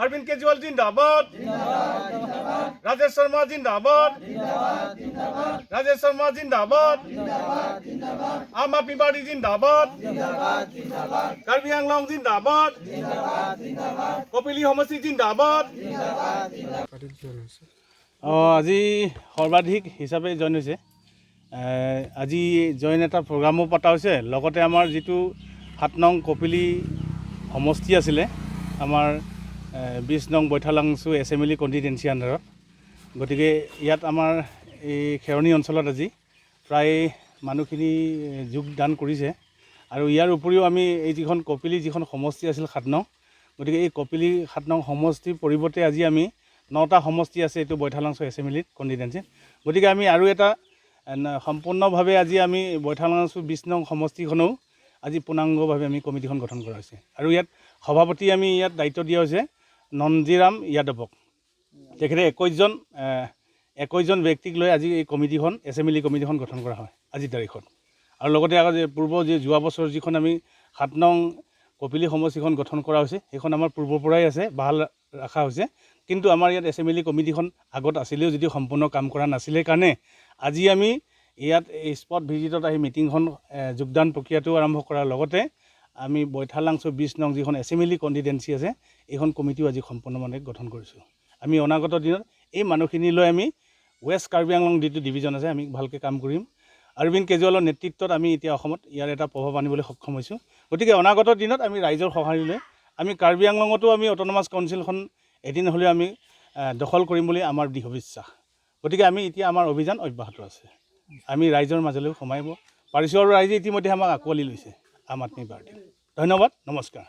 अरविंद केजरीवाल जिंदाबाद, राजेश शर्मा जिंदाबाद, राजेश शर्मा जिंदाबाद, आम आदमी पार्टी जिंदाबाद, कार्बी आंगलং जिंदाबाद, कपिली समष्टि जिंदाबाद। আজি সৰ্বাধিক হিচাপে জইন হৈছে। আজি জইন এটা প্ৰগ্ৰামো পতা হৈছে। লগতে আমাৰ যিটো 7 নং কপিলি সমষ্টি আছিলে আমাৰ 20 নং বৈঠালাংচু এছেম্বলি কনষ্টিটুৱেঞ্চি আণ্ডাৰত, গতিকে ইয়াত আমাৰ এই খেৰণি অঞ্চলত আজি প্ৰায় মানুহখিনি যোগদান কৰিছে। আৰু ইয়াৰ উপৰিও আমি এই যিখন কপিলি যিখন সমষ্টি আছিল 7 নং, গতিকে এই কপিলি 7 নং সমষ্টিৰ পৰিৱৰ্তে আজি আমি 9টা সমষ্টি আছে এইটো বৈঠালাংচু এছেম্বলি কনষ্টিটুৱেঞ্চি। গতিকে আমি আৰু এটা সম্পূৰ্ণভাৱে আজি আমি বৈঠালাংচু 20 নং সমষ্টিখনেও আজি পূৰ্ণাংগভাৱে আমি কমিটিখন গঠন কৰা হৈছে। আৰু ইয়াত সভাপতি আমি ইয়াত দায়িত্ব দিয়া হৈছে নন্দীৰাম যাদৱক। তেখেতে 21জন ব্যক্তিক লৈ আজি এই কমিটিখন এছেম্বলি কমিটিখন গঠন কৰা হয় আজিৰ তাৰিখত। আৰু লগতে আগত পূৰ্ব যোৱা বছৰ যিখন আমি 7 নং কপিলি সমষ্টিখন গঠন কৰা হৈছে সেইখন আমাৰ পূৰ্বৰ পৰাই আছে, ভাল ৰখা হৈছে। কিন্তু আমাৰ ইয়াত এছেম্বলি কমিটিখন আগত আছিলেও যদিও সম্পূৰ্ণ কাম কৰা নাছিলে কাৰণে আজি আমি ইয়াত এই স্পট ভিজিটত আহি মিটিংখন যোগদান প্ৰক্ৰিয়াটো আৰম্ভ কৰাৰ লগতে আমি বৈঠালাংচু 20 নং যিখন এছেম্বলি কনষ্টিটুৱেঞ্চি আছে এইখন কমিটিও আজি সম্পূৰ্ণভাৱে গঠন কৰিছোঁ। আমি অনাগত দিনত এই মানুহখিনি লৈ আমি ৱেষ্ট কাৰ্বি আংলং যিটো ডিভিজন আছে আমি ভালকৈ কাম কৰিম। অৰবিন্দ কেজৰিৱালৰ নেতৃত্বত আমি এতিয়া অসমত ইয়াৰ এটা প্ৰভাৱ আনিবলৈ সক্ষম হৈছোঁ। গতিকে অনাগত দিনত আমি ৰাইজৰ সঁহাৰি লৈ আমি কাৰ্বি আংলঙতো আমি অট'নমাছ কাউন্সিলখন এদিন হ'লেও আমি দখল কৰিম বুলি আমাৰ দৃঢ় বিশ্বাস। গতিকে আমি এতিয়া আমাৰ অভিযান অব্যাহত আছে, আমি ৰাইজৰ মাজলৈ সোমাব পাৰিছোঁ আৰু ৰাইজে ইতিমধ্যে আমাক আঁকোৱালি লৈছে আম আদমি পাৰ্টি। ধন্যবাদ, নমস্কাৰ।